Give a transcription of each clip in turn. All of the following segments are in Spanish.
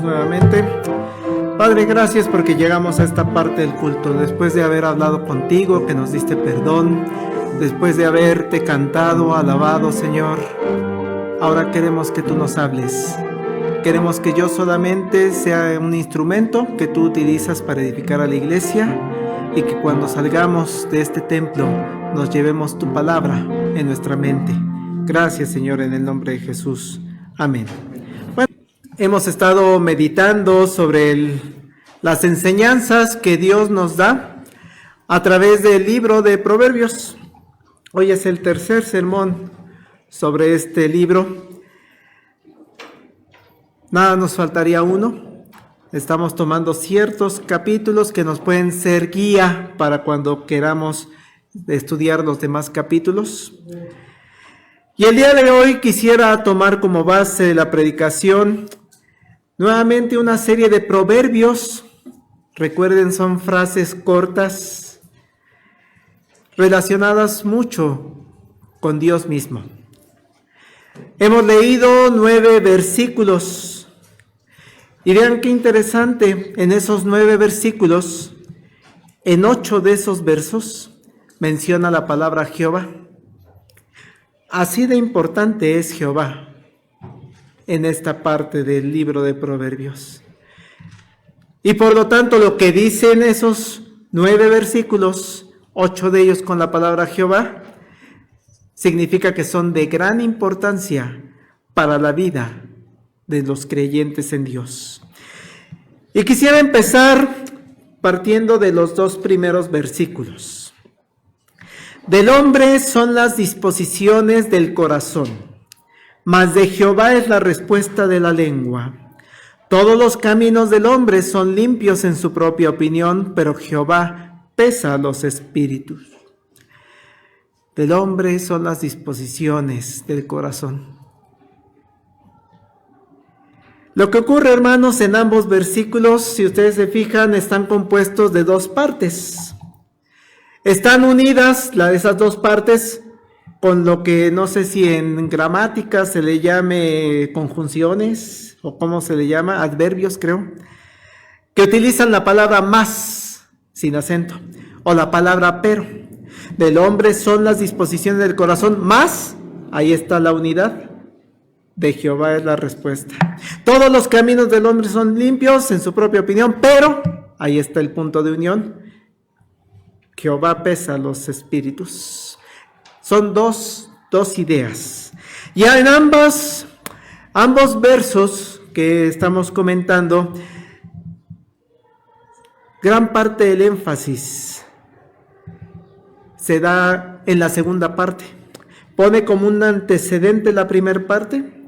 Nuevamente, Padre, gracias porque llegamos a esta parte del culto, después de haber hablado contigo, que nos diste perdón, después de haberte cantado, alabado, Señor. Ahora queremos que tú nos hables, queremos que yo solamente sea un instrumento que tú utilizas para edificar a la iglesia, y que cuando salgamos de este templo nos llevemos tu palabra en nuestra mente. Gracias, Señor, en el nombre de Jesús. Amén. Bueno, hemos estado meditando sobre las enseñanzas que Dios nos da a través del libro de Proverbios. Hoy es el tercer sermón sobre este libro. Nada nos faltaría uno. Estamos tomando ciertos capítulos que nos pueden ser guía para cuando queramos estudiar los demás capítulos. Y el día de hoy quisiera tomar como base de la predicación nuevamente una serie de proverbios. Recuerden, son frases cortas relacionadas mucho con Dios mismo. Hemos leído 9 versículos. Y vean qué interesante, en esos 9 versículos, en 8 de esos versos, menciona la palabra Jehová. Así de importante es Jehová en esta parte del libro de Proverbios. Y por lo tanto, lo que dicen esos 9 versículos, 8 de ellos con la palabra Jehová, significa que son de gran importancia para la vida de los creyentes en Dios. Y quisiera empezar partiendo de los 2 primeros versículos. Del hombre son las disposiciones del corazón, mas de Jehová es la respuesta de la lengua. Todos los caminos del hombre son limpios en su propia opinión, pero Jehová pesa los espíritus. Del hombre son las disposiciones del corazón. Lo que ocurre, hermanos, en ambos versículos, si ustedes se fijan, están compuestos de 2 partes. Están unidas esas 2 partes con lo que no sé si en gramática se le llame conjunciones o cómo se le llama, adverbios creo, que utilizan la palabra más sin acento o la palabra pero. Del hombre son las disposiciones del corazón, más, ahí está la unidad. De Jehová es la respuesta. Todos los caminos del hombre son limpios en su propia opinión, pero ahí está el punto de unión. Jehová pesa los espíritus. Son dos ideas. Ya en ambos versos que estamos comentando, gran parte del énfasis se da en la segunda parte. Pone como un antecedente la primera parte,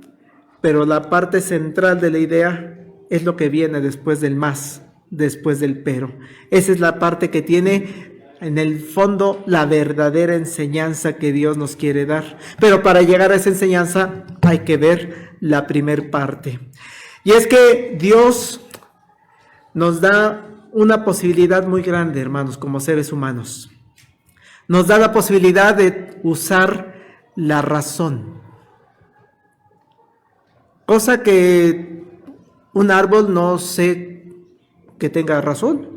pero la parte central de la idea es lo que viene después del más, después del pero. Esa es la parte que tiene en el fondo la verdadera enseñanza que Dios nos quiere dar. Pero para llegar a esa enseñanza hay que ver la primera parte. Y es que Dios nos da una posibilidad muy grande, hermanos, como seres humanos. Nos da la posibilidad de usar la razón. Cosa que un árbol no sé que tenga razón.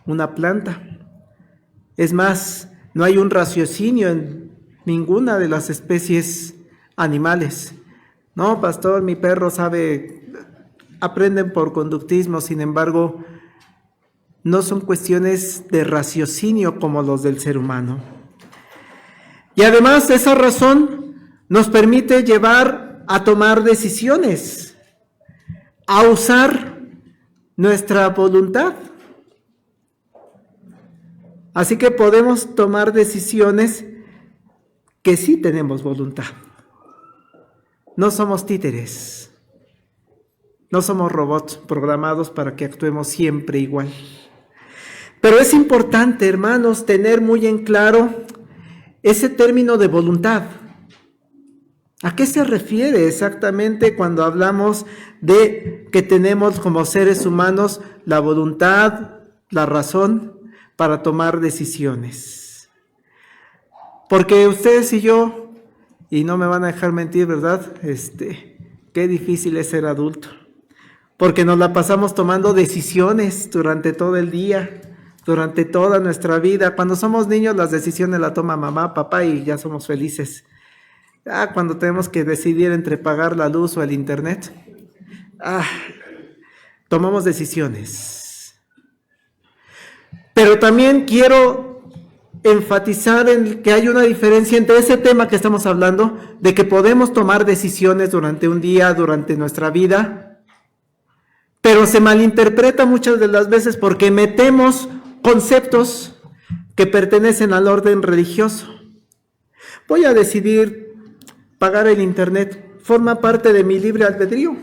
Una planta. Es más, no hay un raciocinio en ninguna de las especies animales. No, pastor, mi perro sabe, aprenden por conductismo, sin embargo, no son cuestiones de raciocinio como los del ser humano. Y además esa razón nos permite llevar a tomar decisiones, a usar nuestra voluntad. Así que podemos tomar decisiones que sí tenemos voluntad. No somos títeres, no somos robots programados para que actuemos siempre igual. Pero es importante, hermanos, tener muy en claro ese término de voluntad. ¿A qué se refiere exactamente cuando hablamos de que tenemos como seres humanos la voluntad, la razón para tomar decisiones? Porque ustedes y yo, y no me van a dejar mentir, ¿verdad? Qué difícil es ser adulto. Porque nos la pasamos tomando decisiones durante todo el día, durante toda nuestra vida. Cuando somos niños, las decisiones las toma mamá, papá y ya somos felices. Cuando tenemos que decidir entre pagar la luz o el internet, tomamos decisiones. Pero también quiero enfatizar en que hay una diferencia entre ese tema que estamos hablando, de que podemos tomar decisiones durante un día, durante nuestra vida, pero se malinterpreta muchas de las veces porque metemos conceptos que pertenecen al orden religioso. Voy a decidir pagar el internet, forma parte de mi libre albedrío.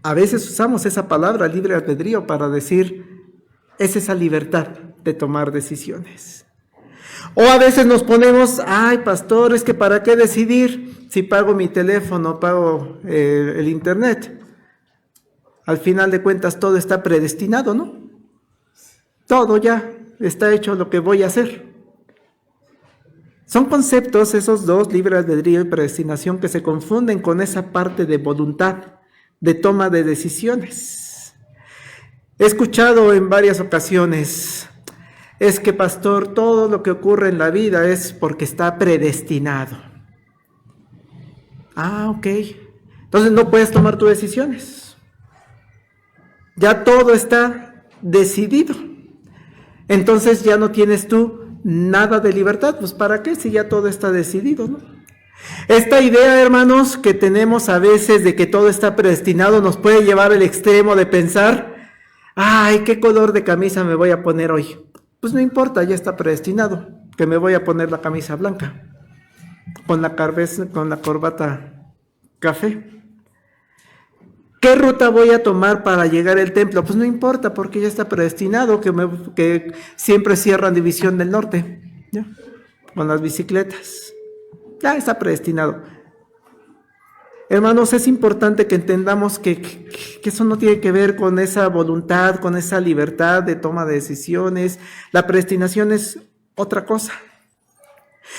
A veces usamos esa palabra, libre albedrío, para decir, es esa libertad de tomar decisiones. O a veces nos ponemos, pastor, es que ¿para qué decidir si pago mi teléfono, pago el internet? Al final de cuentas todo está predestinado, ¿no? Todo ya está hecho lo que voy a hacer. Son conceptos, esos dos, libre albedrío y predestinación, que se confunden con esa parte de voluntad, de toma de decisiones. He escuchado en varias ocasiones, es que pastor, todo lo que ocurre en la vida es porque está predestinado. Ok. Entonces no puedes tomar tus decisiones. Ya todo está decidido. Entonces ya no tienes tú nada de libertad. Pues ¿para qué si ya todo está decidido, no? Esta idea, hermanos, que tenemos a veces de que todo está predestinado nos puede llevar al extremo de pensar, ¿qué color de camisa me voy a poner hoy? Pues no importa, ya está predestinado, que me voy a poner la camisa blanca, con la corbata café. ¿Qué ruta voy a tomar para llegar al templo? Pues no importa, porque ya está predestinado que siempre cierran División del Norte, ¿ya? Con las bicicletas. Ya está predestinado. Hermanos, es importante que entendamos que eso no tiene que ver con esa voluntad, con esa libertad de toma de decisiones. La predestinación es otra cosa.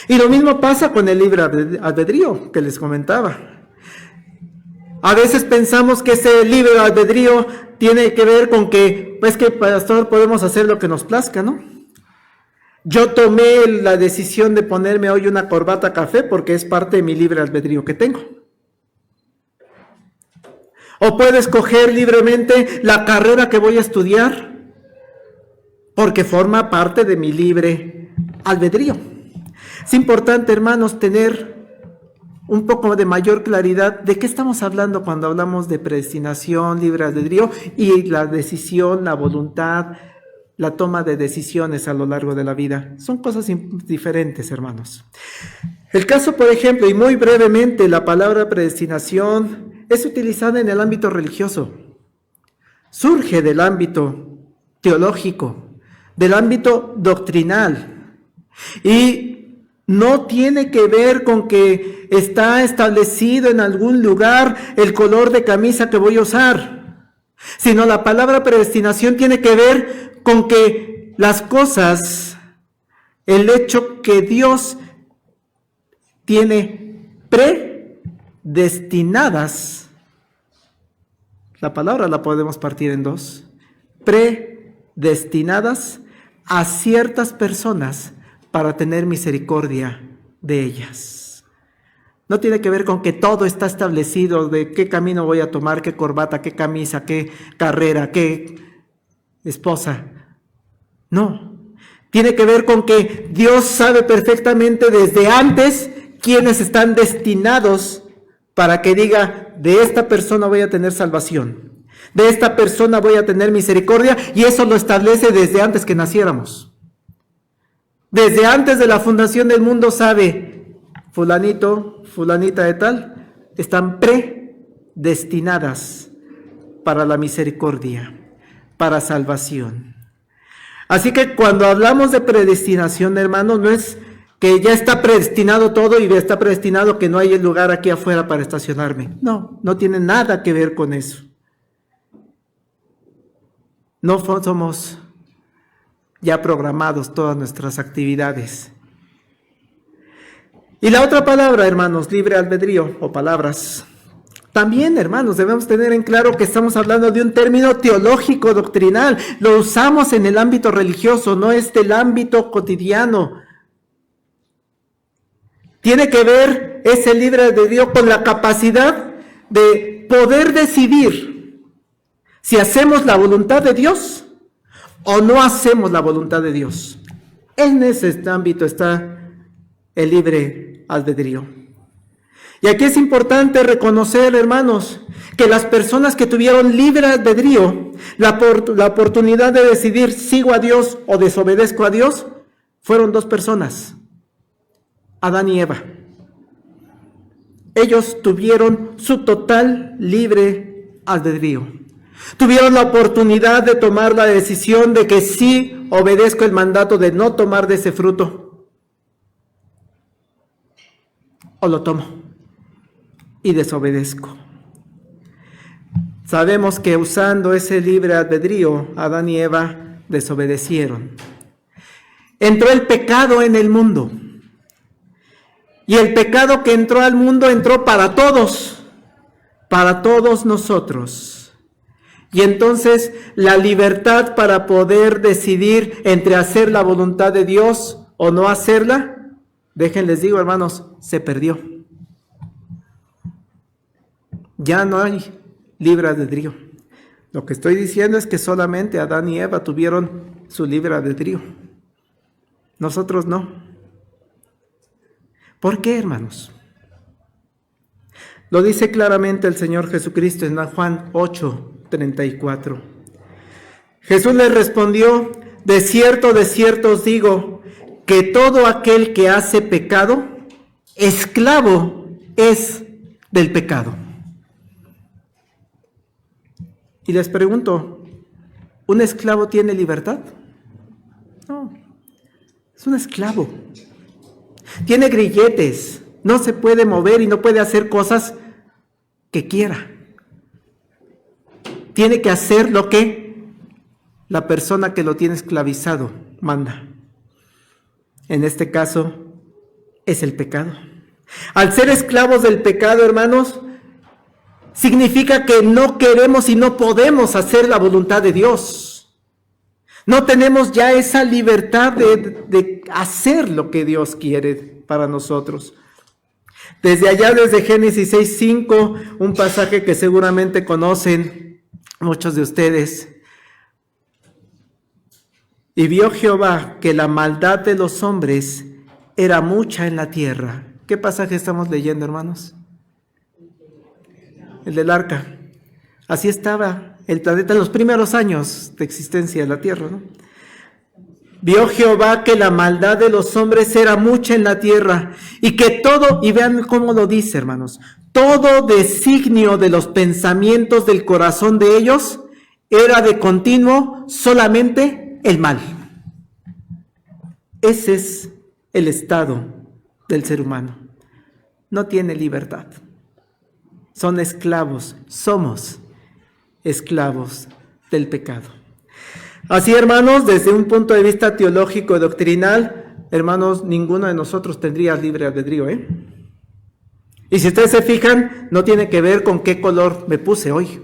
Y lo mismo pasa con el libre albedrío que les comentaba. A veces pensamos que ese libre albedrío tiene que ver con que, pastor, podemos hacer lo que nos plazca, ¿no? Yo tomé la decisión de ponerme hoy una corbata café porque es parte de mi libre albedrío que tengo. O puedo escoger libremente la carrera que voy a estudiar porque forma parte de mi libre albedrío. Es importante, hermanos, tener un poco de mayor claridad de qué estamos hablando cuando hablamos de predestinación, libre albedrío y la decisión, la voluntad, la toma de decisiones a lo largo de la vida. Son cosas diferentes, hermanos. El caso, por ejemplo, y muy brevemente, la palabra predestinación es utilizada en el ámbito religioso. Surge del ámbito teológico, del ámbito doctrinal. Y no tiene que ver con que está establecido en algún lugar el color de camisa que voy a usar, sino la palabra predestinación tiene que ver con que las cosas, el hecho que Dios tiene predestinadas, la palabra la podemos partir en dos, predestinadas a ciertas personas para tener misericordia de ellas. No tiene que ver con que todo está establecido de qué camino voy a tomar, qué corbata, qué camisa, qué carrera, qué esposa. No, tiene que ver con que Dios sabe perfectamente desde antes quiénes están destinados para que diga, de esta persona voy a tener salvación, de esta persona voy a tener misericordia, y eso lo establece desde antes que naciéramos. Desde antes de la fundación del mundo sabe, fulanito, fulanita de tal, están predestinadas para la misericordia, para salvación. Así que cuando hablamos de predestinación, hermanos, no es que ya está predestinado todo y está predestinado que no hay lugar aquí afuera para estacionarme. No, no tiene nada que ver con eso. No somos ya programados todas nuestras actividades. Y la otra palabra, hermanos, libre albedrío o palabras. También, hermanos, debemos tener en claro que estamos hablando de un término teológico, doctrinal. Lo usamos en el ámbito religioso, no es del ámbito cotidiano. Tiene que ver ese libre albedrío con la capacidad de poder decidir si hacemos la voluntad de Dios o no hacemos la voluntad de Dios. En ese ámbito está el libre albedrío. Y aquí es importante reconocer, hermanos, que las personas que tuvieron libre albedrío, la oportunidad de decidir sigo a Dios o desobedezco a Dios, fueron dos personas, Adán y Eva. Ellos tuvieron su total libre albedrío. Tuvieron la oportunidad de tomar la decisión de que sí obedezco el mandato de no tomar de ese fruto, o lo tomo y desobedezco. Sabemos que usando ese libre albedrío, Adán y Eva desobedecieron. Entró el pecado en el mundo. Y el pecado que entró al mundo entró para todos nosotros. Y entonces la libertad para poder decidir entre hacer la voluntad de Dios o no hacerla, déjenles digo, hermanos, se perdió. Ya no hay libre albedrío. Lo que estoy diciendo es que solamente Adán y Eva tuvieron su libre albedrío. Nosotros no. ¿Por qué, hermanos? Lo dice claramente el Señor Jesucristo en Juan 8:34. Jesús les respondió, de cierto os digo, que todo aquel que hace pecado, esclavo es del pecado. Y les pregunto, ¿un esclavo tiene libertad? No, es un esclavo. Tiene grilletes, no se puede mover y no puede hacer cosas que quiera. Tiene que hacer lo que la persona que lo tiene esclavizado manda. En este caso, es el pecado. Al ser esclavos del pecado, hermanos, significa que no queremos y no podemos hacer la voluntad de Dios. No tenemos ya esa libertad de hacer lo que Dios quiere para nosotros. Desde allá, desde Génesis 6:5, un pasaje que seguramente conocen muchos de ustedes. Y vio Jehová que la maldad de los hombres era mucha en la tierra. ¿Qué pasaje estamos leyendo, hermanos? El del arca. Así estaba el planeta en los primeros años de existencia de la tierra, ¿no? Vio Jehová que la maldad de los hombres era mucha en la tierra y que todo, y vean cómo lo dice, hermanos, todo designio de los pensamientos del corazón de ellos era de continuo solamente el mal. Ese es el estado del ser humano. No tiene libertad. Son esclavos, somos esclavos del pecado. Así, hermanos, desde un punto de vista teológico y doctrinal, hermanos, ninguno de nosotros tendría libre albedrío, Y si ustedes se fijan, no tiene que ver con qué color me puse hoy.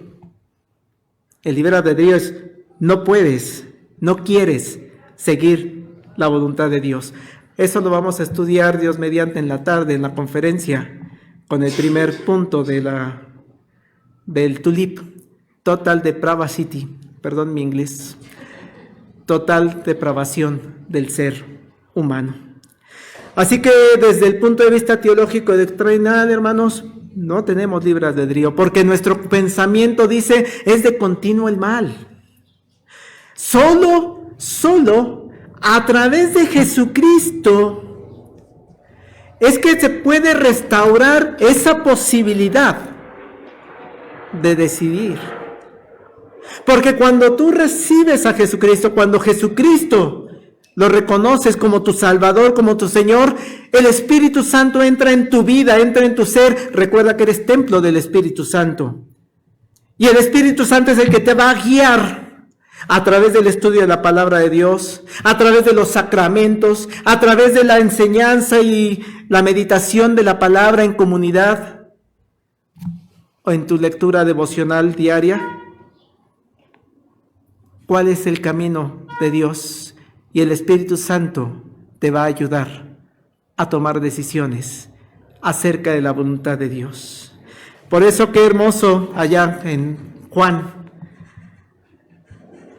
El libre albedrío es, no puedes, no quieres seguir la voluntad de Dios. Eso lo vamos a estudiar, Dios mediante, en la tarde, en la conferencia, con el primer punto del TULIP, Total Depravity, perdón mi inglés. total depravación del ser humano. Así que desde el punto de vista teológico y doctrinal, hermanos, no tenemos libre albedrío, porque nuestro pensamiento dice es de continuo el mal. Solo a través de Jesucristo es que se puede restaurar esa posibilidad de decidir. Porque cuando tú recibes a Jesucristo, cuando Jesucristo lo reconoces como tu Salvador, como tu Señor, el Espíritu Santo entra en tu vida, entra en tu ser. Recuerda que eres templo del Espíritu Santo. Y el Espíritu Santo es el que te va a guiar a través del estudio de la palabra de Dios, a través de los sacramentos, a través de la enseñanza y la meditación de la palabra en comunidad o en tu lectura devocional diaria. ¿Cuál es el camino de Dios? Y el Espíritu Santo te va a ayudar a tomar decisiones acerca de la voluntad de Dios. Por eso qué hermoso allá en Juan,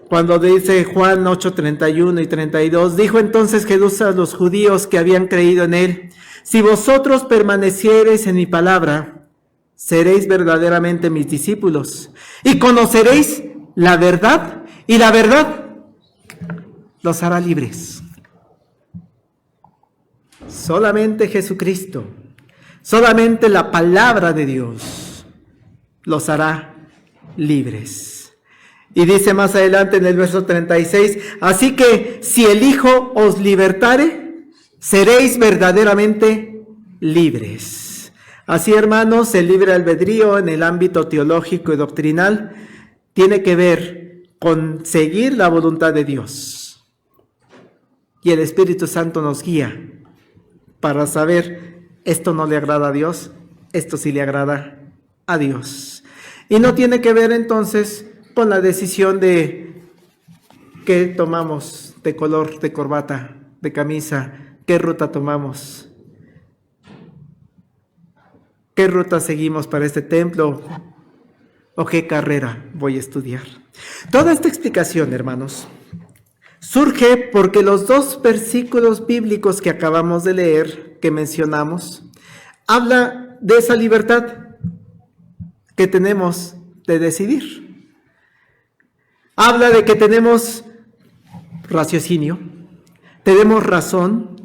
cuando dice Juan 8:31 y 32, dijo entonces Jesús a los judíos que habían creído en él: si vosotros permaneciereis en mi palabra, seréis verdaderamente mis discípulos y conoceréis la verdad, y la verdad los hará libres. Solamente Jesucristo, solamente la palabra de Dios los hará libres. Y dice más adelante en el verso 36, así que si el Hijo os libertare, seréis verdaderamente libres. Así, hermanos, el libre albedrío en el ámbito teológico y doctrinal tiene que ver con seguir la voluntad de Dios. Y el Espíritu Santo nos guía para saber, esto no le agrada a Dios, esto sí le agrada a Dios. Y no tiene que ver entonces con la decisión de qué tomamos de color de corbata, de camisa, qué ruta tomamos, qué ruta seguimos para este templo o qué carrera voy a estudiar. Toda esta explicación, hermanos, surge porque los dos versículos bíblicos que acabamos de leer, que mencionamos, habla de esa libertad que tenemos de decidir. Habla de que tenemos raciocinio, tenemos razón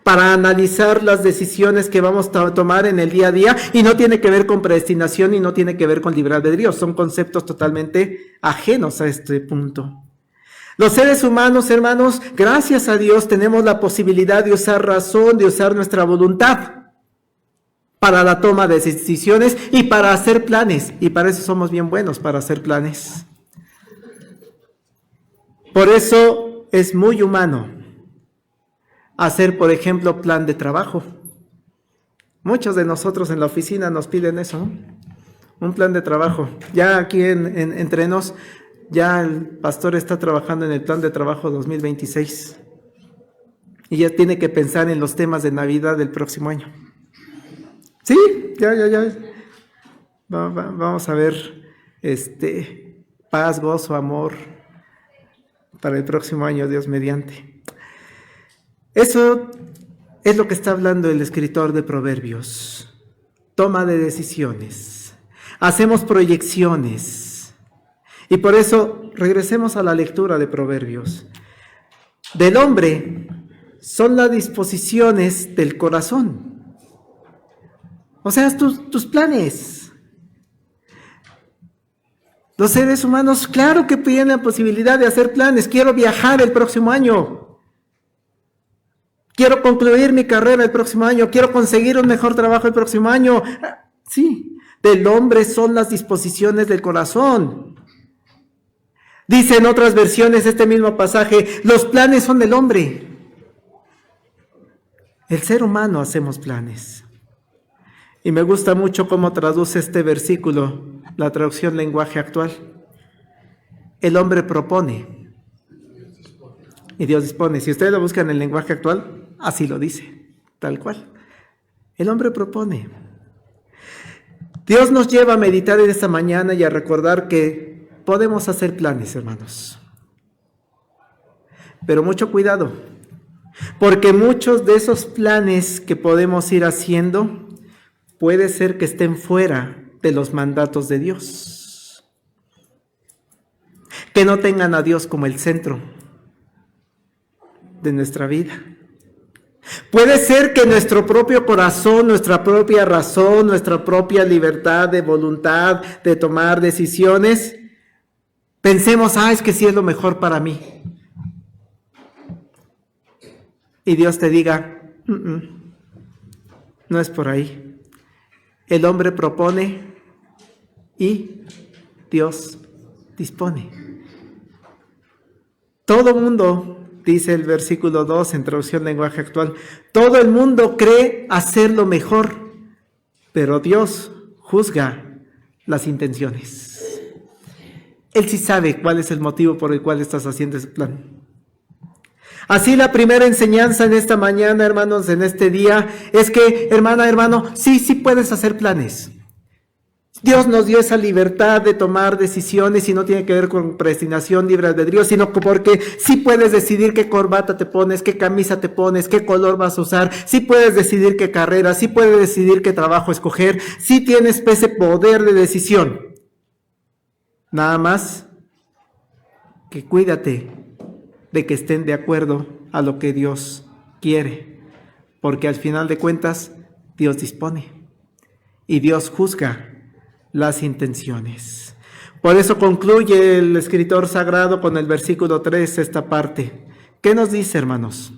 para analizar las decisiones que vamos a tomar en el día a día, y no tiene que ver con predestinación y no tiene que ver con libre albedrío, son conceptos totalmente ajenos a este punto. Los seres humanos, hermanos, gracias a Dios tenemos la posibilidad de usar razón, de usar nuestra voluntad para la toma de decisiones y para hacer planes. Y para eso somos bien buenos, para hacer planes. Por eso es muy humano hacer, por ejemplo, plan de trabajo. Muchos de nosotros en la oficina nos piden eso, ¿no? Un plan de trabajo. Ya aquí entre nos, ya el pastor está trabajando en el plan de trabajo 2026 y ya tiene que pensar en los temas de Navidad del próximo año. Sí, ya. Vamos a ver paz, gozo, amor para el próximo año, Dios mediante. Eso es lo que está hablando el escritor de Proverbios. Toma de decisiones. Hacemos proyecciones. Y por eso, regresemos a la lectura de Proverbios. Del hombre son las disposiciones del corazón. O sea, tus planes. Los seres humanos, claro que tienen la posibilidad de hacer planes. Quiero viajar el próximo año. Quiero concluir mi carrera el próximo año. Quiero conseguir un mejor trabajo el próximo año. Sí, del hombre son las disposiciones del corazón. Dice en otras versiones este mismo pasaje, los planes son del hombre. El ser humano hacemos planes. Y me gusta mucho cómo traduce este versículo la traducción lenguaje actual. El hombre propone y Dios dispone. Si ustedes lo buscan en el lenguaje actual, así lo dice, tal cual. El hombre propone. Dios nos lleva a meditar en esta mañana y a recordar que podemos hacer planes, hermanos. Pero mucho cuidado, porque muchos de esos planes que podemos ir haciendo puede ser que estén fuera de los mandatos de Dios, que no tengan a Dios como el centro de nuestra vida. Puede ser que nuestro propio corazón, nuestra propia razón, nuestra propia libertad de voluntad de tomar decisiones, pensemos, es que sí es lo mejor para mí. Y Dios te diga, no es por ahí. El hombre propone y Dios dispone. Todo mundo, dice el versículo 2 en traducción lenguaje actual, todo el mundo cree hacer lo mejor, pero Dios juzga las intenciones. Él sí sabe cuál es el motivo por el cual estás haciendo ese plan. Así la primera enseñanza en esta mañana, hermanos, en este día, es que, hermana, hermano, sí puedes hacer planes. Dios nos dio esa libertad de tomar decisiones y no tiene que ver con predestinación, libre albedrío, sino porque sí puedes decidir qué corbata te pones, qué camisa te pones, qué color vas a usar, sí puedes decidir qué carrera, sí puedes decidir qué trabajo escoger, sí tienes ese poder de decisión. Nada más que cuídate de que estén de acuerdo a lo que Dios quiere, porque al final de cuentas Dios dispone y Dios juzga las intenciones. Por eso concluye el escritor sagrado con el versículo 3 esta parte. ¿Qué nos dice, hermanos?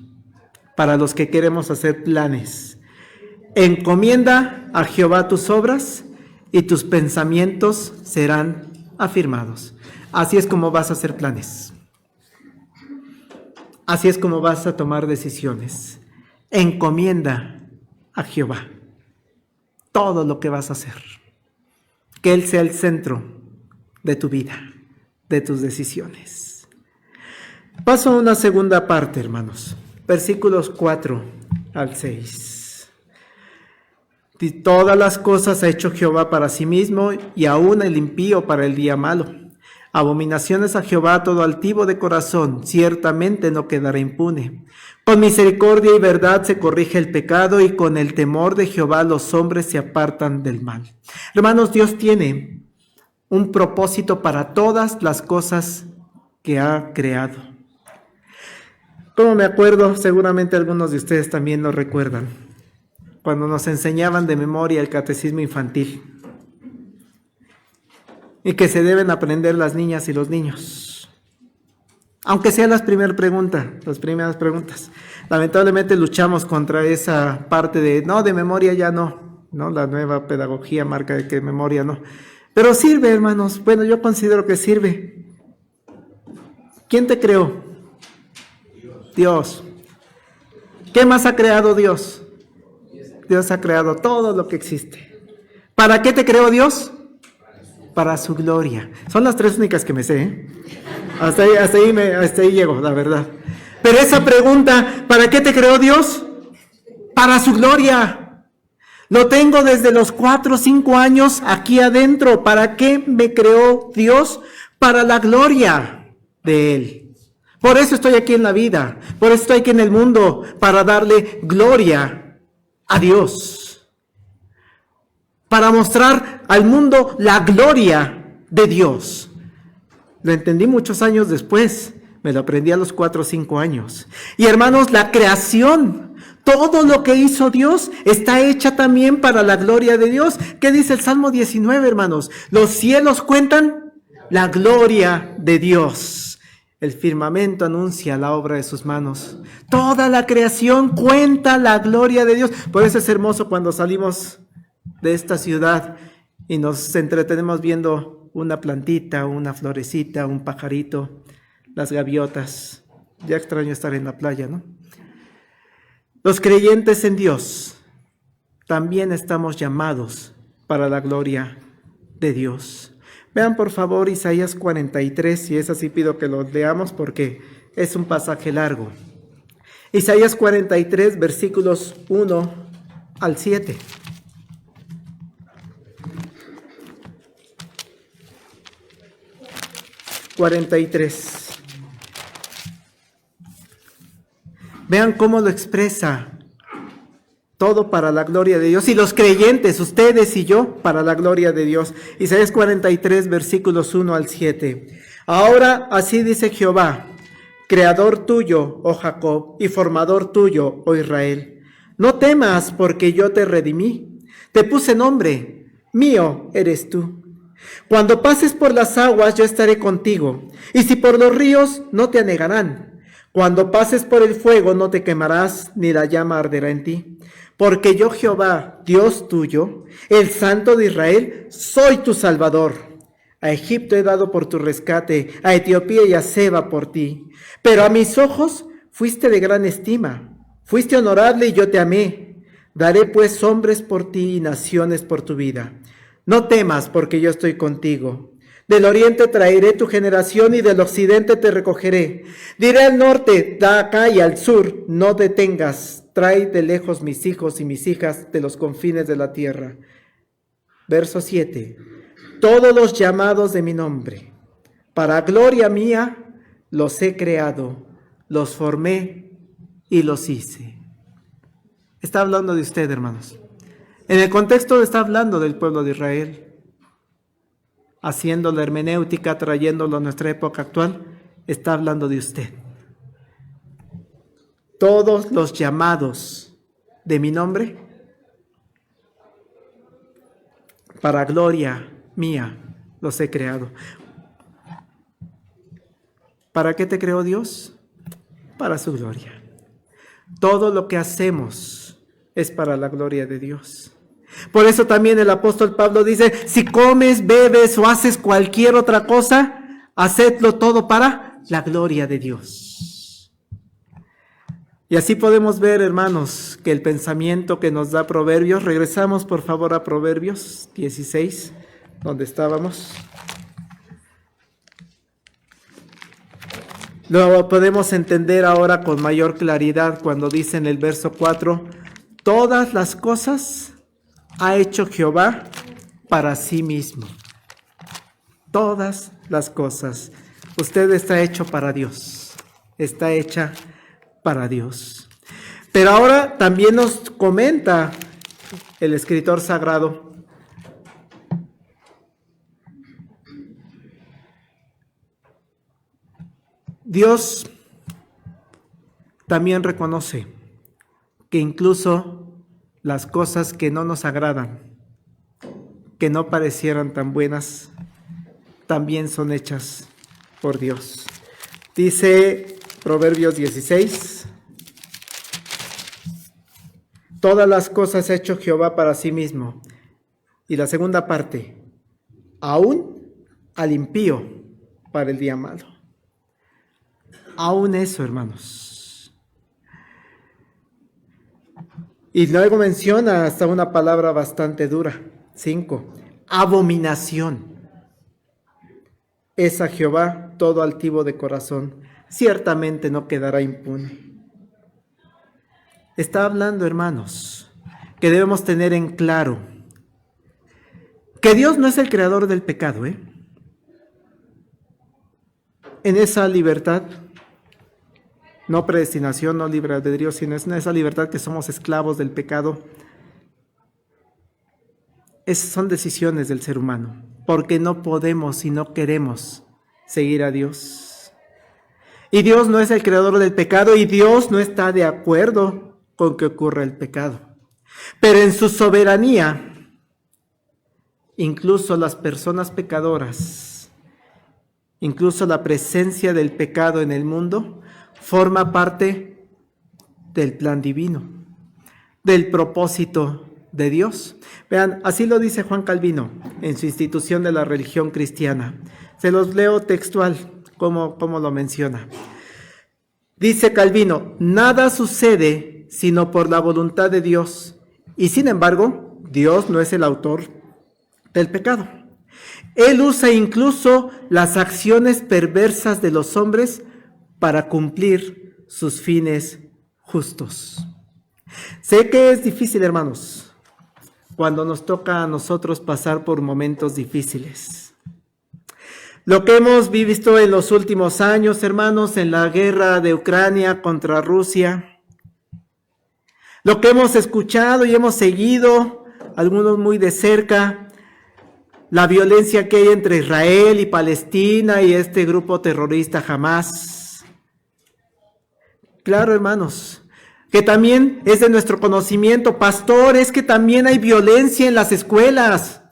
Para los que queremos hacer planes. Encomienda a Jehová tus obras y tus pensamientos serán afirmados. Así es como vas a hacer planes. Así es como vas a tomar decisiones. Encomienda a Jehová todo lo que vas a hacer. Que Él sea el centro de tu vida, de tus decisiones. Paso a una segunda parte, hermanos. Versículos 4 al 6. Todas las cosas ha hecho Jehová para sí mismo, y aún el impío para el día malo. Abominaciones a Jehová todo altivo de corazón, ciertamente no quedará impune. Con misericordia y verdad se corrige el pecado, y con el temor de Jehová los hombres se apartan del mal. Hermanos, Dios tiene un propósito para todas las cosas que ha creado. Como me acuerdo, seguramente algunos de ustedes también lo recuerdan, cuando nos enseñaban de memoria el catecismo infantil, y que se deben aprender las niñas y los niños. Aunque sean las primeras preguntas. Lamentablemente luchamos contra esa parte de memoria ya no, la nueva pedagogía marca de que memoria no. Pero sirve, hermanos. Bueno, yo considero que sirve. ¿Quién te creó? Dios. ¿Qué más ha creado Dios? Dios ha creado todo lo que existe. ¿Para qué te creó Dios? Para su gloria. Son las tres únicas que me sé, ¿eh? Hasta ahí llego, la verdad. Pero esa pregunta, ¿para qué te creó Dios? Para su gloria. Lo tengo desde los 4 o 5 años aquí adentro. ¿Para qué me creó Dios? Para la gloria de Él. Por eso estoy aquí en la vida. Por eso estoy aquí en el mundo. Para darle gloria a Dios. Para mostrar al mundo la gloria de Dios. Lo entendí muchos años después, me lo aprendí a los 4 o 5 años. Y hermanos, la creación, todo lo que hizo Dios, está hecha también para la gloria de Dios. ¿Qué dice el Salmo 19, hermanos? Los cielos cuentan la gloria de Dios. El firmamento anuncia la obra de sus manos. Toda la creación cuenta la gloria de Dios. Por eso es hermoso cuando salimos de esta ciudad y nos entretenemos viendo una plantita, una florecita, un pajarito, las gaviotas. Ya extraño estar en la playa, ¿no? Los creyentes en Dios también estamos llamados para la gloria de Dios. Vean por favor Isaías 43, y es así pido que lo leamos porque es un pasaje largo. Isaías 43, versículos 1 al 7. Vean cómo lo expresa. Todo para la gloria de Dios. Y los creyentes, ustedes y yo, para la gloria de Dios. Isaías 43, versículos 1 al 7. Ahora así dice Jehová, creador tuyo, oh Jacob, y formador tuyo, oh Israel. No temas, porque yo te redimí. Te puse nombre, mío eres tú. Cuando pases por las aguas, yo estaré contigo. Y si por los ríos, no te anegarán. Cuando pases por el fuego, no te quemarás, ni la llama arderá en ti. Porque yo, Jehová, Dios tuyo, el Santo de Israel, soy tu Salvador. A Egipto he dado por tu rescate, a Etiopía y a Seba por ti. Pero a mis ojos fuiste de gran estima, fuiste honorable y yo te amé. Daré pues hombres por ti y naciones por tu vida. No temas, porque yo estoy contigo. Del oriente traeré tu generación y del occidente te recogeré. Diré al norte, da acá, y al sur, no detengas. Trae de lejos mis hijos y mis hijas de los confines de la tierra. Verso 7. Todos los llamados de mi nombre, para gloria mía, los he creado, los formé y los hice. Está hablando de usted, hermanos. En el contexto está hablando del pueblo de Israel. Haciendo la hermenéutica, trayéndolo a nuestra época actual, está hablando de usted. Todos los llamados de mi nombre, para gloria mía, los he creado. ¿Para qué te creó Dios? Para su gloria. Todo lo que hacemos es para la gloria de Dios. Por eso también el apóstol Pablo dice, si comes, bebes o haces cualquier otra cosa, hacedlo todo para la gloria de Dios. Y así podemos ver, hermanos, que el pensamiento que nos da Proverbios, regresamos por favor a Proverbios 16, donde estábamos. Lo podemos entender ahora con mayor claridad cuando dice en el verso 4, todas las cosas ha hecho Jehová para sí mismo. Todas las cosas. Usted está hecho para Dios. Está hecha para Dios. Pero ahora también nos comenta el escritor sagrado. Dios también reconoce que incluso las cosas que no nos agradan, que no parecieran tan buenas, también son hechas por Dios. Dice Proverbios 16, todas las cosas ha hecho Jehová para sí mismo. Y la segunda parte, aún al impío para el día malo. Aún eso, hermanos. Y luego menciona hasta una palabra bastante dura. 5. Abominación. Es a Jehová todo altivo de corazón. Ciertamente no quedará impune. Está hablando, hermanos, que debemos tener en claro que Dios no es el creador del pecado, En esa libertad, no predestinación, no libre albedrío, sino es en esa libertad que somos esclavos del pecado. Son decisiones del ser humano, porque no podemos y no queremos seguir a Dios. Y Dios no es el creador del pecado y Dios no está de acuerdo con que ocurra el pecado. Pero en su soberanía, incluso las personas pecadoras, incluso la presencia del pecado en el mundo, forma parte del plan divino, del propósito de Dios. Vean, así lo dice Juan Calvino en su Institución de la Religión Cristiana. Se los leo textual, como lo menciona. Dice Calvino, nada sucede sino por la voluntad de Dios, y sin embargo, Dios no es el autor del pecado. Él usa incluso las acciones perversas de los hombres para cumplir sus fines justos. Sé que es difícil, hermanos, cuando nos toca a nosotros pasar por momentos difíciles. Lo que hemos visto en los últimos años, hermanos, en la guerra de Ucrania contra Rusia, Lo que hemos escuchado y hemos seguido, algunos muy de cerca, la violencia que hay entre Israel y Palestina y este grupo terrorista Hamás. Claro, hermanos, que también es de nuestro conocimiento, pastores, que también hay violencia en las escuelas.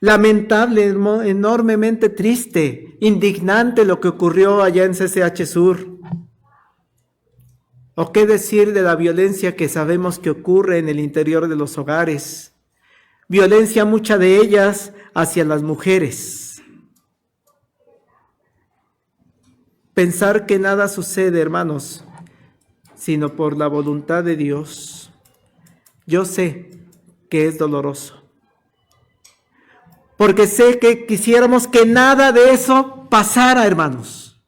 Lamentable, enormemente triste, indignante lo que ocurrió allá en CCH Sur. ¿O qué decir de la violencia que sabemos que ocurre en el interior de los hogares? Violencia, mucha de ellas, hacia las mujeres. Pensar que nada sucede, hermanos, sino por la voluntad de Dios. Yo sé que es doloroso, porque sé que quisiéramos que nada de eso pasara, hermanos.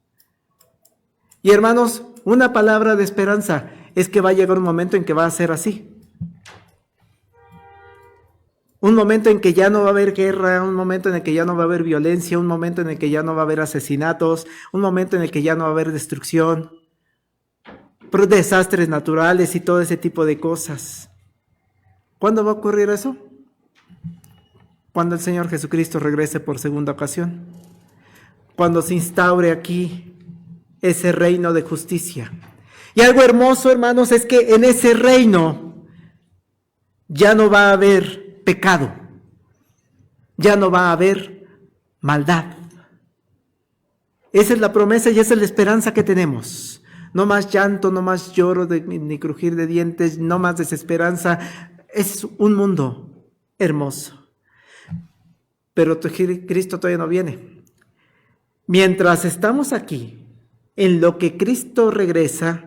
Y hermanos, una palabra de esperanza es que va a llegar un momento en que va a ser así. Un momento en que ya no va a haber guerra, un momento en el que ya no va a haber violencia, un momento en el que ya no va a haber asesinatos, un momento en el que ya no va a haber destrucción, desastres naturales y todo ese tipo de cosas. ¿Cuándo va a ocurrir eso? Cuando el Señor Jesucristo regrese por segunda ocasión. Cuando se instaure aquí ese reino de justicia. Y algo hermoso, hermanos, es que en ese reino ya no va a haber pecado, ya no va a haber maldad. Esa es la promesa y esa es la esperanza que tenemos. No más llanto, no más lloro ni crujir de dientes, no más desesperanza. Es un mundo hermoso. Pero Cristo todavía no viene. Mientras estamos aquí, en lo que Cristo regresa,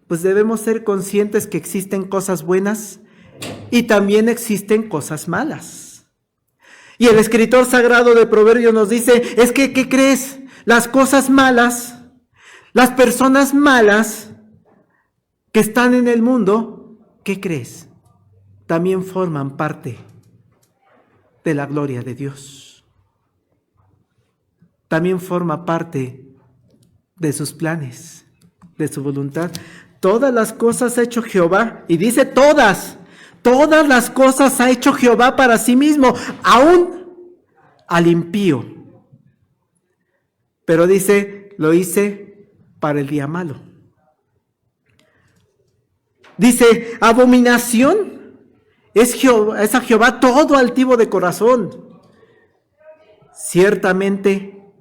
pues debemos ser conscientes que existen cosas buenas y también existen cosas malas. Y el escritor sagrado de Proverbios nos dice, es que, ¿qué crees? Las cosas malas, las personas malas que están en el mundo, ¿qué crees? También forman parte de la gloria de Dios. También forma parte de sus planes, de su voluntad. Todas las cosas ha hecho Jehová, y dice todas las cosas ha hecho Jehová para sí mismo, aún al impío. Pero dice, lo hice para el día malo. Dice, abominación es a Jehová todo altivo de corazón. Ciertamente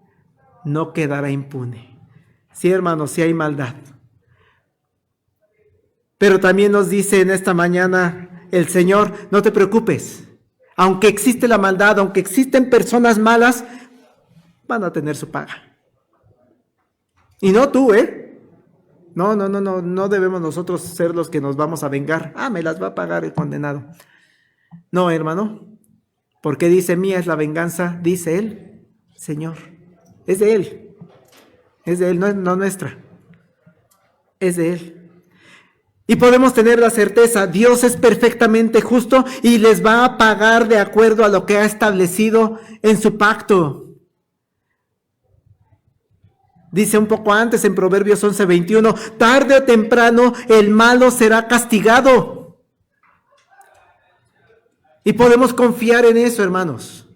no quedará impune. Sí, hermanos, sí hay maldad. Pero también nos dice en esta mañana el Señor, no te preocupes. Aunque existe la maldad, aunque existen personas malas, van a tener su paga. Y no tú, No debemos nosotros ser los que nos vamos a vengar. Me las va a pagar el condenado. No, hermano, porque dice, mía es la venganza, dice él, Señor. Es de él. Es de él, no nuestra. Es de él. Y podemos tener la certeza, Dios es perfectamente justo y les va a pagar de acuerdo a lo que ha establecido en su pacto. Dice un poco antes en Proverbios 11:21, tarde o temprano el malo será castigado. Y podemos confiar en eso, hermanos.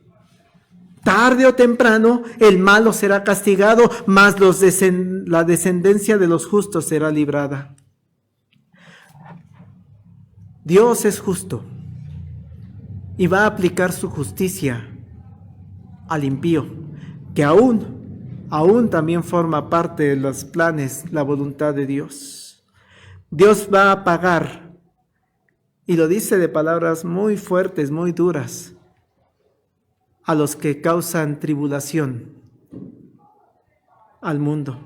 Tarde o temprano el malo será castigado, mas la descendencia de los justos será librada. Dios es justo y va a aplicar su justicia al impío, que aún también forma parte de los planes, la voluntad de Dios. Dios va a pagar, y lo dice de palabras muy fuertes, muy duras, a los que causan tribulación al mundo.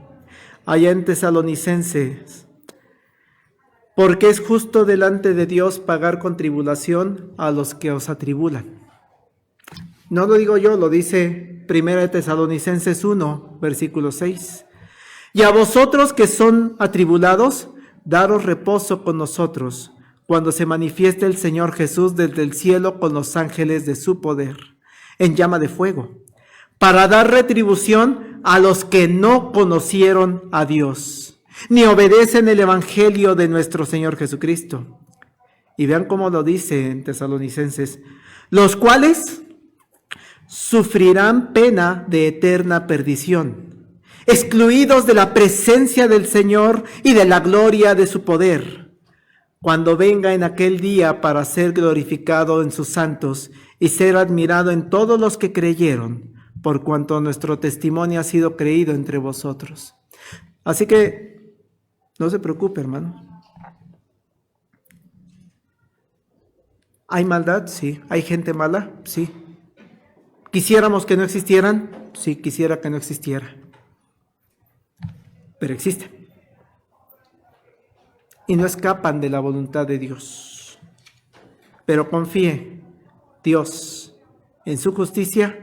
Allá en Tesalonicenses, porque es justo delante de Dios pagar con tribulación a los que os atribulan. No lo digo yo, lo dice 1 Tesalonicenses 1, versículo 6. Y a vosotros que son atribulados, daros reposo con nosotros, cuando se manifieste el Señor Jesús desde el cielo con los ángeles de su poder, en llama de fuego, para dar retribución a los que no conocieron a Dios, ni obedecen el evangelio de nuestro Señor Jesucristo. Y vean cómo lo dice en Tesalonicenses, los cuales sufrirán pena de eterna perdición, excluidos de la presencia del Señor y de la gloria de su poder, cuando venga en aquel día para ser glorificado en sus santos y ser admirado en todos los que creyeron, por cuanto nuestro testimonio ha sido creído entre vosotros. Así que no se preocupe, hermano. ¿Hay maldad? Sí. ¿Hay gente mala? Sí. ¿Quisiéramos que no existieran? Sí, quisiera que no existiera. Pero existen. Y no escapan de la voluntad de Dios. Pero confíe, Dios, en su justicia,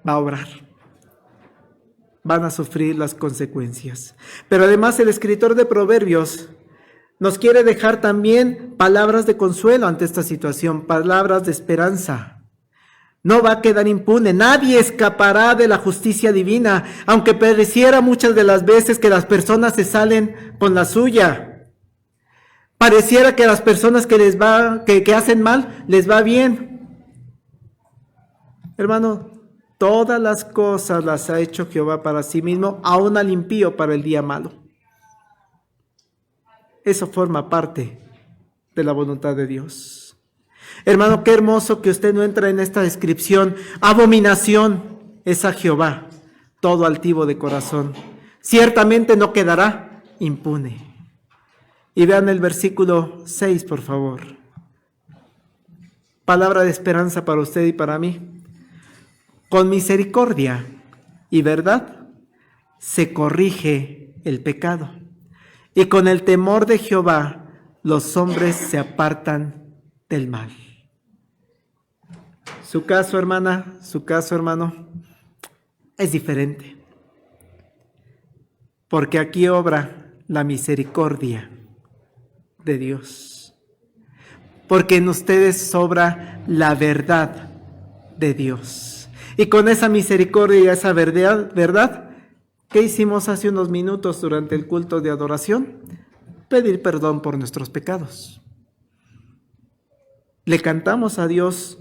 va a obrar. Van a sufrir las consecuencias. Pero además el escritor de Proverbios nos quiere dejar también palabras de consuelo ante esta situación, palabras de esperanza. No va a quedar impune, nadie escapará de la justicia divina, aunque pareciera muchas de las veces que las personas se salen con la suya. Pareciera que a las personas que hacen mal les va bien. Hermano, todas las cosas las ha hecho Jehová para sí mismo, aún al impío para el día malo. Eso forma parte de la voluntad de Dios. Hermano, qué hermoso que usted no entra en esta descripción. Abominación es a Jehová, todo altivo de corazón. Ciertamente no quedará impune. Y vean el versículo 6, por favor. Palabra de esperanza para usted y para mí. Con misericordia y verdad se corrige el pecado. Y con el temor de Jehová los hombres se apartan del mal. Su caso, hermana, su caso, hermano, es diferente. Porque aquí obra la misericordia de Dios. Porque en ustedes obra la verdad de Dios. Y con esa misericordia y esa verdad, ¿qué hicimos hace unos minutos durante el culto de adoración? Pedir perdón por nuestros pecados. Le cantamos a Dios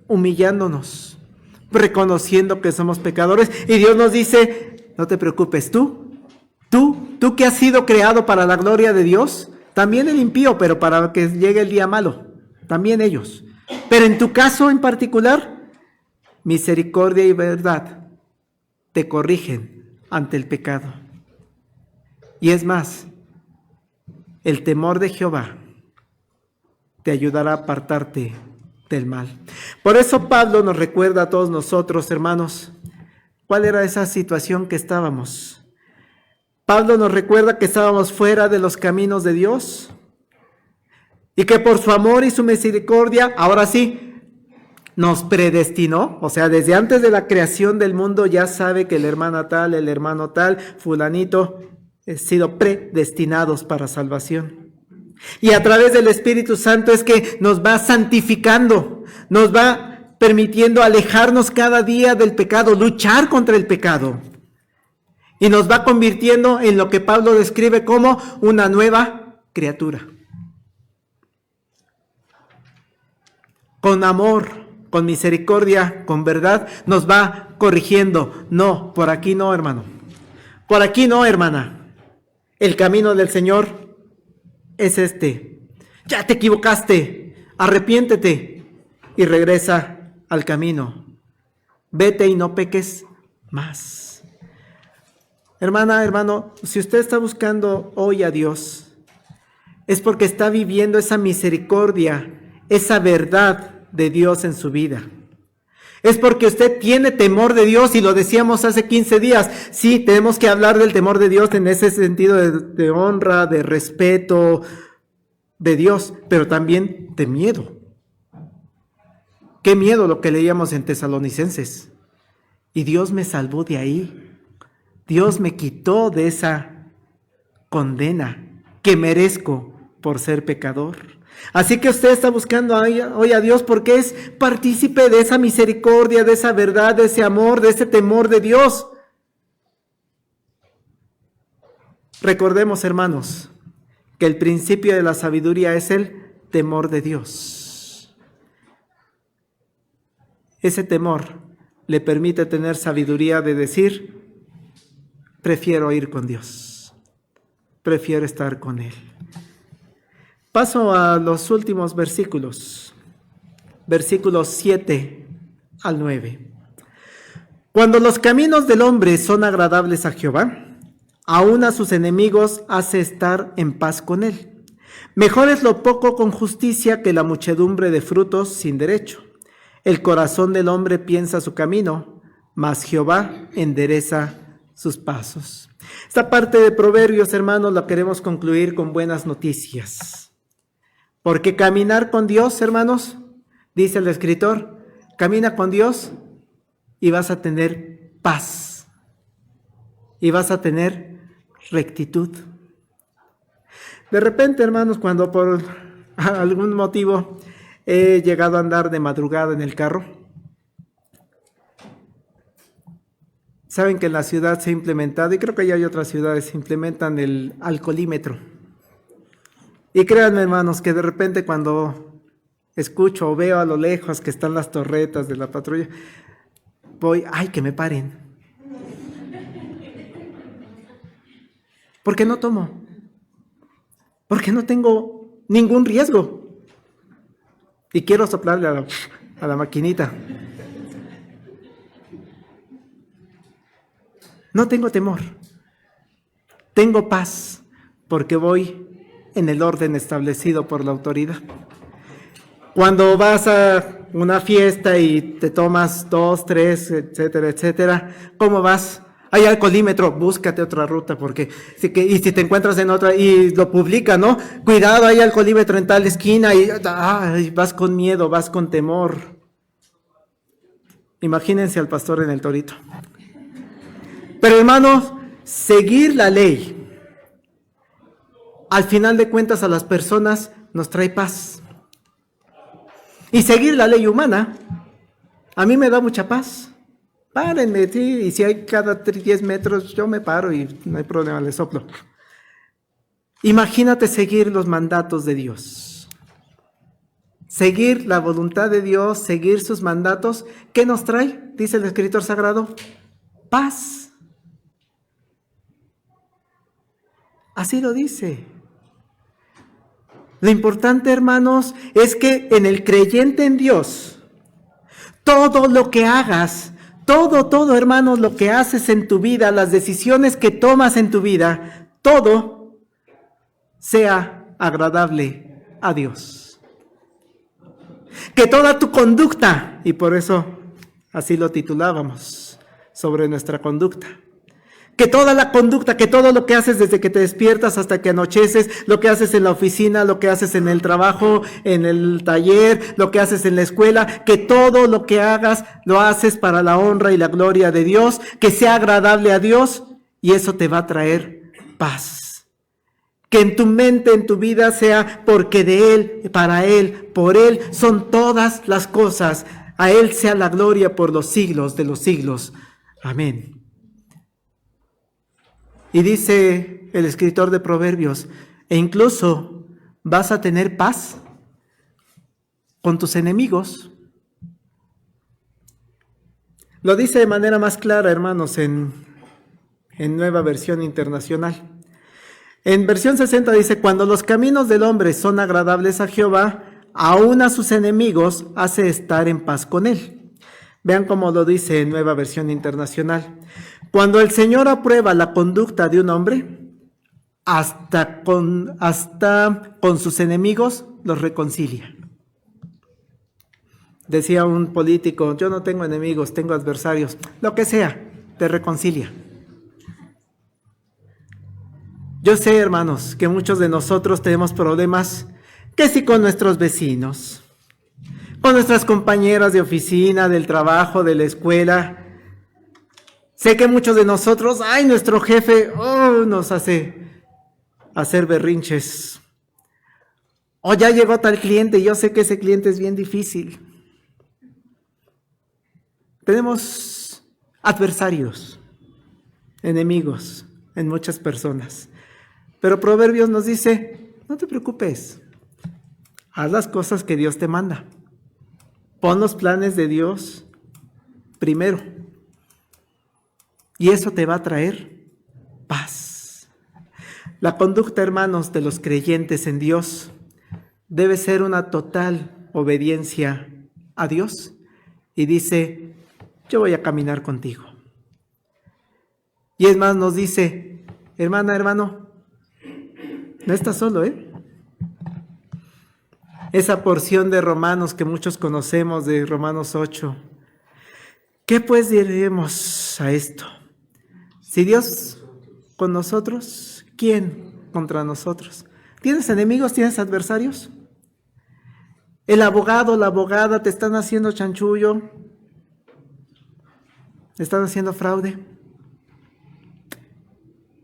humillándonos, reconociendo que somos pecadores. Y Dios nos dice, no te preocupes, tú que has sido creado para la gloria de Dios, también el impío, pero para que llegue el día malo, también ellos. Pero en tu caso en particular, misericordia y verdad te corrigen ante el pecado. Y es más, el temor de Jehová te ayudará a apartarte del mal. Por eso Pablo nos recuerda a todos nosotros, hermanos, cuál era esa situación que estábamos. Pablo nos recuerda que estábamos fuera de los caminos de Dios y que por su amor y su misericordia, ahora sí, nos predestinó, o sea, desde antes de la creación del mundo ya sabe que el hermano tal, el hermano tal, fulanito, han sido predestinados para salvación. Y a través del Espíritu Santo es que nos va santificando, nos va permitiendo alejarnos cada día del pecado, luchar contra el pecado. Y nos va convirtiendo en lo que Pablo describe como una nueva criatura. Con amor, con misericordia, con verdad, nos va corrigiendo. No, por aquí no, hermano. Por aquí no, hermana. El camino del Señor es este. Ya te equivocaste. Arrepiéntete y regresa al camino. Vete y no peques más. Hermana, hermano, si usted está buscando hoy a Dios, es porque está viviendo esa misericordia, esa verdad de Dios en su vida. Es porque usted tiene temor de Dios y lo decíamos hace 15 días. Sí, tenemos que hablar del temor de Dios en ese sentido de honra, de respeto de Dios, pero también de miedo. Qué miedo lo que leíamos en Tesalonicenses. Y Dios me salvó de ahí. Dios me quitó de esa condena que merezco por ser pecador. Así que usted está buscando hoy a Dios porque es partícipe de esa misericordia, de esa verdad, de ese amor, de ese temor de Dios. Recordemos, hermanos, que el principio de la sabiduría es el temor de Dios. Ese temor le permite tener sabiduría de decir, prefiero ir con Dios, prefiero estar con Él. Paso a los últimos versículos, versículos 7 al 9. Cuando los caminos del hombre son agradables a Jehová, aún a sus enemigos hace estar en paz con él. Mejor es lo poco con justicia que la muchedumbre de frutos sin derecho. El corazón del hombre piensa su camino, mas Jehová endereza sus pasos. Esta parte de Proverbios, hermanos, la queremos concluir con buenas noticias. Porque caminar con Dios, hermanos, dice el escritor, camina con Dios y vas a tener paz. Y vas a tener rectitud. De repente, hermanos, cuando por algún motivo he llegado a andar de madrugada en el carro, saben que en la ciudad se ha implementado, y creo que ya hay otras ciudades, se implementan el alcoholímetro. Y créanme, hermanos, que de repente cuando escucho o veo a lo lejos que están las torretas de la patrulla, voy, ¡ay, que me paren! Porque no tomo, porque no tengo ningún riesgo. Y quiero soplarle a la maquinita. No tengo temor, tengo paz, porque voy en el orden establecido por la autoridad. Cuando vas a una fiesta y te tomas 2, 3, etcétera, etcétera, ¿cómo vas? Hay alcoholímetro, búscate otra ruta, porque y si te encuentras en otra y lo publica, ¿no? Cuidado, hay alcoholímetro en tal esquina y vas con miedo, vas con temor. Imagínense al pastor en el Torito. Pero hermanos, seguir la ley, al final de cuentas a las personas nos trae paz. Y seguir la ley humana, a mí me da mucha paz. Párenme, sí, y si hay cada 10 metros, yo me paro y no hay problema, le soplo. Imagínate seguir los mandatos de Dios. Seguir la voluntad de Dios, seguir sus mandatos. ¿Qué nos trae? Dice el escritor sagrado, paz. Así lo dice. Lo importante, hermanos, es que en el creyente en Dios, todo lo que hagas, todo, hermanos, lo que haces en tu vida, las decisiones que tomas en tu vida, todo sea agradable a Dios. Que toda tu conducta, y por eso así lo titulábamos, sobre nuestra conducta. Que toda la conducta, que todo lo que haces desde que te despiertas hasta que anocheces, lo que haces en la oficina, lo que haces en el trabajo, en el taller, lo que haces en la escuela, que todo lo que hagas lo haces para la honra y la gloria de Dios, que sea agradable a Dios, y eso te va a traer paz. Que en tu mente, en tu vida sea porque de Él, para Él, por Él son todas las cosas. A Él sea la gloria por los siglos de los siglos. Amén. Y dice el escritor de Proverbios, e incluso vas a tener paz con tus enemigos. Lo dice de manera más clara, hermanos, en Nueva Versión Internacional. En versión 60 dice, cuando los caminos del hombre son agradables a Jehová, aún a sus enemigos hace estar en paz con él. Vean cómo lo dice en Nueva Versión Internacional. Cuando el Señor aprueba la conducta de un hombre, hasta con sus enemigos los reconcilia. Decía un político, yo no tengo enemigos, tengo adversarios. Lo que sea, te reconcilia. Yo sé, hermanos, que muchos de nosotros tenemos problemas, que si con nuestros vecinos, con nuestras compañeras de oficina, del trabajo, de la escuela. Sé que muchos de nosotros, nuestro jefe nos hace hacer berrinches. O ya llegó tal cliente y yo sé que ese cliente es bien difícil. Tenemos adversarios, enemigos en muchas personas. Pero Proverbios nos dice, no te preocupes. Haz las cosas que Dios te manda. Pon los planes de Dios primero. Y eso te va a traer paz. La conducta, hermanos, de los creyentes en Dios debe ser una total obediencia a Dios. Y dice, yo voy a caminar contigo. Y es más, nos dice, hermana, hermano, no estás solo, Esa porción de Romanos que muchos conocemos, de Romanos 8. ¿Qué pues diremos a esto? Si Dios con nosotros, ¿quién contra nosotros? ¿Tienes enemigos? ¿Tienes adversarios? El abogado, la abogada te están haciendo chanchullo, te están haciendo fraude.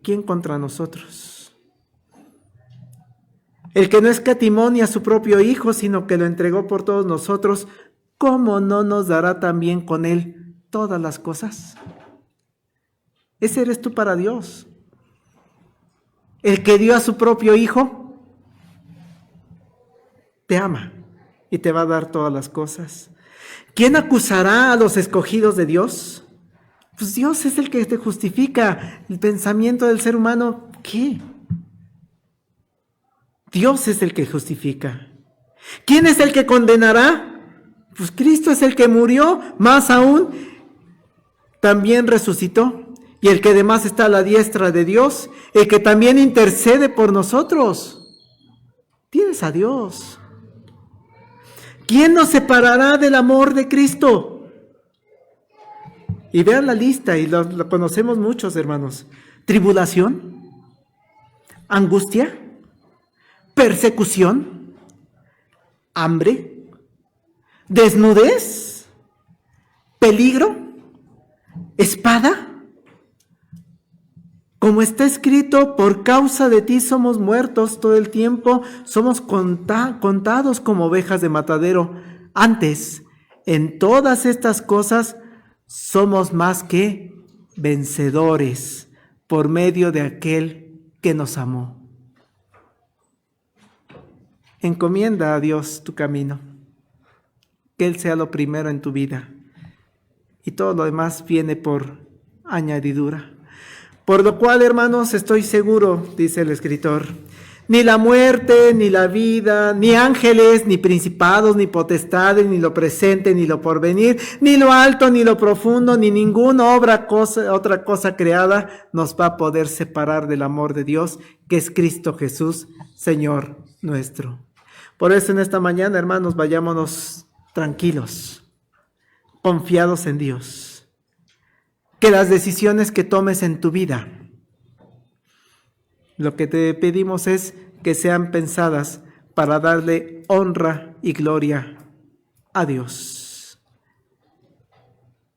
¿Quién contra nosotros? El que no escatimó ni a su propio Hijo, sino que lo entregó por todos nosotros, ¿cómo no nos dará también con Él todas las cosas? Ese eres tú para Dios. El que dio a su propio Hijo, te ama y te va a dar todas las cosas. ¿Quién acusará a los escogidos de Dios? Pues Dios es el que te justifica. El pensamiento del ser humano, ¿qué? Dios es el que justifica. ¿Quién es el que condenará? Pues Cristo es el que murió, más aún, también resucitó. Y el que además está a la diestra de Dios, el que también intercede por nosotros. Tienes a Dios. ¿Quién nos separará del amor de Cristo? Y vean la lista, y lo conocemos muchos, hermanos. Tribulación, angustia, persecución, hambre, desnudez, peligro, espada. Como está escrito, por causa de ti somos muertos todo el tiempo, somos contados como ovejas de matadero. Antes, en todas estas cosas, somos más que vencedores por medio de aquel que nos amó. Encomienda a Dios tu camino, que Él sea lo primero en tu vida y todo lo demás viene por añadidura. Por lo cual, hermanos, estoy seguro, dice el escritor, ni la muerte, ni la vida, ni ángeles, ni principados, ni potestades, ni lo presente, ni lo porvenir, ni lo alto, ni lo profundo, ni ninguna otra cosa creada nos va a poder separar del amor de Dios, que es Cristo Jesús, Señor nuestro. Por eso en esta mañana, hermanos, vayámonos tranquilos, confiados en Dios. Que las decisiones que tomes en tu vida, lo que te pedimos es que sean pensadas para darle honra y gloria a Dios.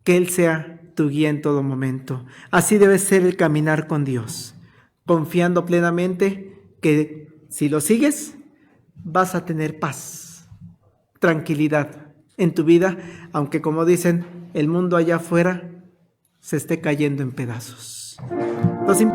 Que Él sea tu guía en todo momento. Así debe ser el caminar con Dios, confiando plenamente que si lo sigues, vas a tener paz, tranquilidad en tu vida, aunque como dicen, el mundo allá afuera se esté cayendo en pedazos. Entonces,